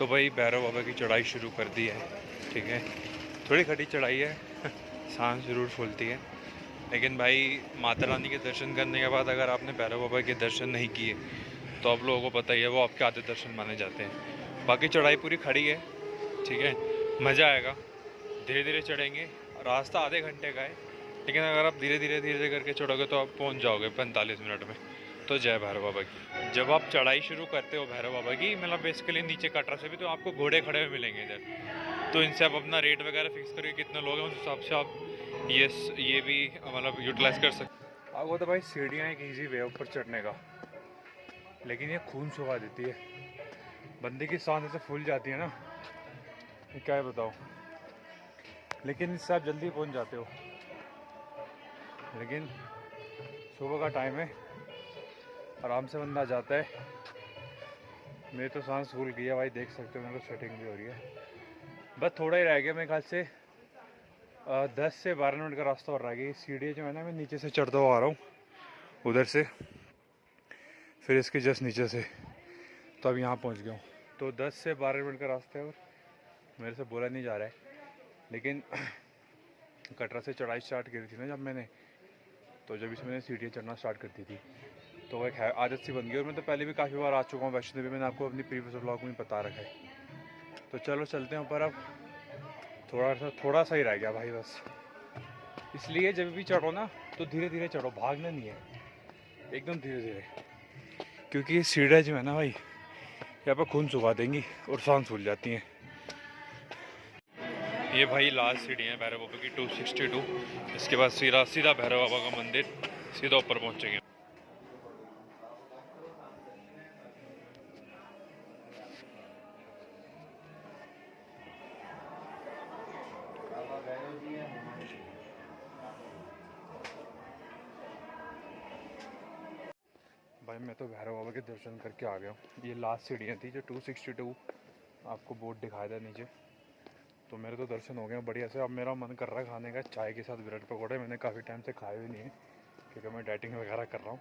तो भाई भैरव बाबा की चढ़ाई शुरू कर दी है। ठीक है, थोड़ी खड़ी चढ़ाई है सांस जरूर फूलती है, लेकिन भाई माता रानी के दर्शन करने के बाद अगर आपने भैरव बाबा के दर्शन नहीं किए तो आप लोगों को पता ही है वो आपके आधे दर्शन माने जाते हैं। बाकी चढ़ाई पूरी खड़ी है, ठीक है, मज़ा आएगा। धीरे धीरे चढ़ेंगे, रास्ता आधे घंटे का है, लेकिन अगर आप धीरे धीरे करके चढ़ोगे तो आप पहुंच जाओगे 45 मिनट में। तो जय भैरव बाबा की। जब आप चढ़ाई शुरू करते हो भैरव बाबा की, मतलब बेसिकली नीचे कटरा से भी, तो आपको घोड़े खड़े हुए मिलेंगे इधर। तो इनसे आप अपना रेट वगैरह फिक्स करिए कितने लोग हैं, उस हिसाब से आप ये भी मतलब यूटिलाइज कर सकते। अब वो तो भाई सीढ़ियाँ एक ईजी वे ऊपर चढ़ने का, लेकिन ये खून सुखा देती है, बंदे की सांस ऐसे फूल जाती है ना, क्या है बताओ। लेकिन इससे आप जल्दी पहुंच जाते हो, लेकिन सुबह का टाइम है, आराम से बंदा जाता है। मेरी तो सांस फूल गई है भाई, देख सकते हो, मेरे को स्वेटिंग भी हो रही है। बस थोड़ा ही रह गया मेरे ख्याल से 10 से 12 मिनट का रास्ता और रह गया। सीढ़ी जो है ना, मैं नीचे से चढ़ता हुआ आ रहा हूँ उधर से, फिर इसके जस्ट नीचे से, तो अब यहाँ पहुँच गया हूँ। तो 10 से 12 मिनट का रास्ता है और मेरे से बोला नहीं जा रहा है, लेकिन कटरा से चढ़ाई स्टार्ट करी थी ना जब मैंने, तो जब इसमें मैंने सीढ़ियाँ चढ़ना स्टार्ट कर दी थी, तो वो एक आदत सी बन गई। और मैं तो पहले भी काफ़ी बार आ चुका हूँ वैष्णो देवी, मैंने आपको अपनी प्रीवियस व्लॉग में बता रखा है। तो चलो चलते हैं ऊपर। अब थोड़ा सा ही रह गया भाई बस। इसलिए जब भी चढ़ो ना तो धीरे धीरे चढ़ो, भागना नहीं है, एकदम धीरे धीरे, क्योंकि ये सीढ़ियाँ जो है ना भाई, यहाँ पर खून सुखा देंगी और सांस फूल जाती हैं। ये भाई लास्ट सीढ़ी है भैरव बाबा की 262। इसके बाद सीधा भैरव बाबा का मंदिर, सीधा ऊपर पहुँचेंगे। भाई मैं तो भैरव बाबा के दर्शन करके आ गया हूँ। ये लास्ट सीढ़ियाँ थी जो 262 आपको बोर्ड दिखाया था नीचे, तो मेरे तो दर्शन हो गए बढ़िया से। अब मेरा मन कर रहा है खाने का चाय के साथ ब्रेड पकौड़े, मैंने काफ़ी टाइम से खाए भी नहीं है क्योंकि मैं डाइटिंग वगैरह कर रहा हूँ।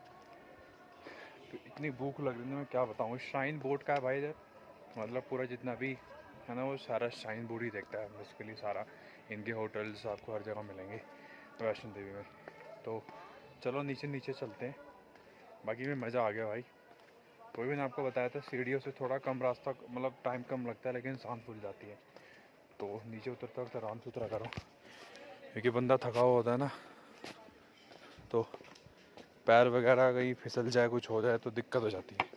तो इतनी भूख लग रही है, मैं क्या बताऊँ। श्राइन बोर्ड का है भाई इधर, मतलब पूरा जितना भी है ना वो सारा श्राइन बोर्ड ही देखता है बेसिकली सारा। इनके होटल्स आपको हर जगह मिलेंगे वैष्णो देवी में। तो चलो नीचे नीचे चलते हैं। बाकी में मज़ा आ गया भाई। कोई भी मैंने आपको बताया था सीढ़ियों से थोड़ा कम रास्ता, मतलब टाइम कम लगता है, लेकिन सांस फूल जाती है। तो नीचे उतरता वक्त आराम से उतरा करो, क्योंकि बंदा थका हुआ होता है ना, तो पैर वगैरह कहीं फिसल जाए, कुछ हो जाए तो दिक्कत हो जाती है।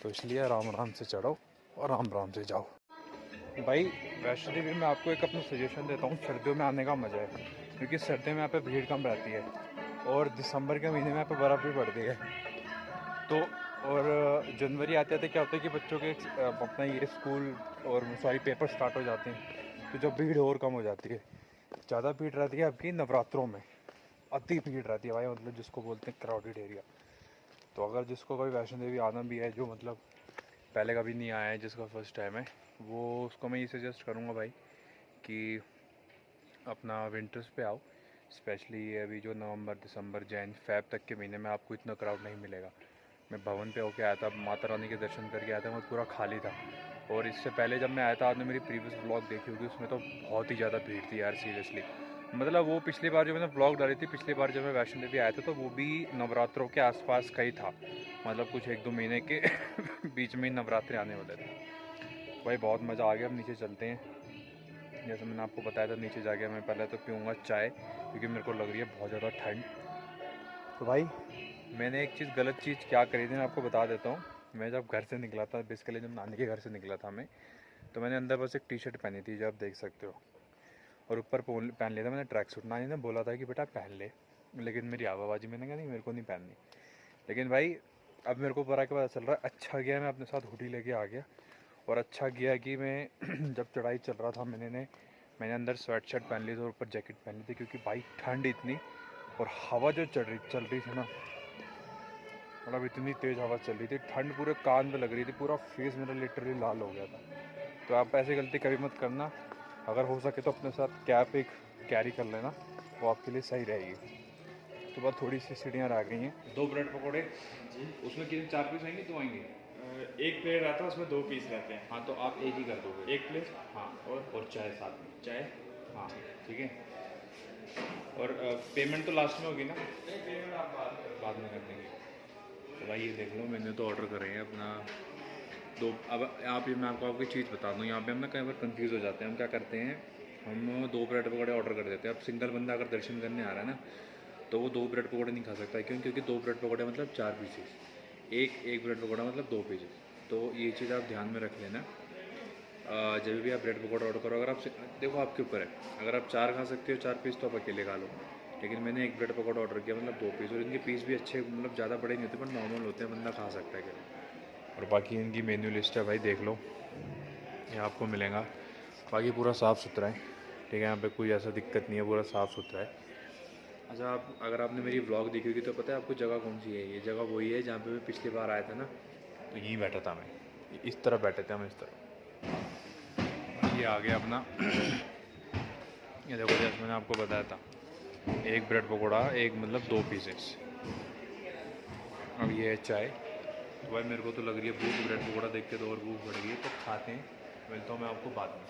तो इसलिए आराम आराम से चढ़ो और आराम आराम से जाओ। भाई वैष्णो देवी में आपको एक अपना सजेशन देता हूँ, सर्दियों में आने का मज़ा है, क्योंकि सर्दियों में यहाँ पे भीड़ कम रहती है और दिसंबर के महीने में यहाँ पे बर्फ़ भी पड़ती है। तो और जनवरी आते आते क्या होता है कि बच्चों के अपना ये स्कूल और सारी पेपर स्टार्ट हो जाते हैं, तो जब भीड़ और कम हो जाती है। ज़्यादा भीड़ रहती है आपकी नवरात्रों में, अति भीड़ रहती है भाई, मतलब जिसको बोलते हैं क्राउडेड एरिया। तो अगर जिसको कभी वैष्णो देवी आना भी है, जो मतलब पहले कभी नहीं आया है, जिसका फर्स्ट टाइम है, वो उसको मैं ये सजेस्ट करूँगा भाई कि अपना विंटर्स पे आओ। स्पेशली अभी जो नवंबर दिसंबर जैन फेब तक के महीने में आपको इतना क्राउड नहीं मिलेगा। मैं भवन पे होके आया था, माता रानी के दर्शन करके आया था, वो पूरा खाली था। और इससे पहले जब मैं आया था, आपने मेरी प्रीवियस व्लॉग देखी होगी, उसमें तो बहुत ही ज़्यादा भीड़ थी यार, सीरियसली। मतलब वो पिछली बार जो मैंने व्लॉग डाली थी, पिछली बार जब मैं वैष्णो देवी आया था, तो वो भी नवरात्रों के आसपास का ही था, मतलब कुछ 1-2 महीने के बीच में ही नवरात्रे आने वाले थे। भाई बहुत मज़ा आ गया। अब नीचे चलते हैं। जैसे मैंने आपको बताया था, नीचे जाके मैं पहले तो पीऊँगा चाय, क्योंकि मेरे को लग रही है बहुत ज़्यादा ठंड। तो भाई मैंने एक चीज़ गलत चीज़ क्या करी थी, मैं आपको बता देता हूँ। मैं जब घर से निकला था, बेसिकली जब नानी के घर से निकला था मैं, तो मैंने अंदर बस एक टी शर्ट पहनी थी, जो आप देख सकते हो, और ऊपर पहन लिया था मैंने ट्रैक सूट। नानी ने बोला था कि बेटा पहन ले, लेकिन मेरी आवाबाजी, मैंने कहा नहीं मेरे को नहीं पहननी। लेकिन भाई अब मेरे को ऊपर आके पता चल रहा है, अच्छा गया मैं अपने साथ हुडी लेके आ गया। और अच्छा गया कि मैं जब चढ़ाई चल रहा था, मैंने अंदर स्वेट शर्ट पहन ली थी और ऊपर जैकेट पहन ली थी, क्योंकि भाई ठंड इतनी, और हवा जो चल रही थी ना, मतलब इतनी तेज़ हवा चल रही थी, ठंड पूरे कान पे लग रही थी, पूरा फेस मेरा लिटरली लाल हो गया था। तो आप ऐसी गलती कभी मत करना। अगर हो सके तो अपने साथ कैप एक कैरी कर लेना, वो आपके लिए सही रहेगी। तो बस थोड़ी सी सीढ़ियाँ रह गई हैं। 2 ब्रेड पकौड़े, जी। उसमें कितने 4 पीस आएंगे, 2 आएंगे? एक प्लेट आता है, उसमें 2 पीस रहते हैं। हाँ तो आप एक ही कर दोगे। एक प्लेट। हाँ और चाय साथ में। चाय। हाँ ठीक है। और पेमेंट तो लास्ट में होगी ना? पेमेंट आप बाद में कर देंगे। तो भाई ये देख लो, मैंने तो ऑर्डर करे हैं अपना दो। अब आप ये मैं आपको चीज़ बता दूँ, यहाँ पे हम ना कई बार कंफ्यूज हो जाते हैं। हम क्या करते हैं, हम 2 ब्रेड पकौड़े ऑर्डर कर देते हैं। अब सिंगल बंदा अगर दर्शन करने आ रहा है ना, तो वो 2 ब्रेड पकौड़े नहीं खा सकता। क्यों? क्योंकि 2 ब्रेड पकौड़े मतलब 4 पीसेस, एक ब्रेड पकौड़ा मतलब 2 पीसेस। तो ये चीज़ आप ध्यान में रख लेना जब भी आप ब्रेड पकौड़ा ऑर्डर करो। अगर आप देखो आपके ऊपर है, अगर आप 4 खा सकते हो 4 पीस तो आप अकेले खा लो, लेकिन मैंने एक ब्रेड पकौड़ा ऑर्डर किया मतलब 2 पीस। और इनके पीस भी अच्छे, मतलब ज़्यादा बड़े नहीं होते, पर नॉर्मल होते हैं, बंदा खा सकता है अकेले। और बाकी इनकी मेन्यू लिस्ट है भाई, देख लो, ये आपको मिलेगा। बाकी पूरा साफ़ सुथरा है, ठीक है, यहाँ पे कोई ऐसा दिक्कत नहीं है, पूरा साफ़ सुथरा है। अच्छा, आप अगर आपने मेरी व्लॉग देखी होगी तो पता है आपको जगह कौन सी है। ये जगह वही है जहाँ पे मैं पिछली बार आया था ना, तो यहीं बैठा था मैं, इस तरह बैठे थे हम, इस तरह। ये आ गया अपना ये देखो, जैसे मैंने आपको बताया था, एक ब्रेड पकौड़ा, एक मतलब 2 पीसेस। अब ये है चाय। तो भाई मेरे को तो लग रही है भूख, ब्रेड पकौड़ा देख के तो और भूख बढ़ गई है, तो खाते हैं। मिलता हूँ मैं आपको बाद में।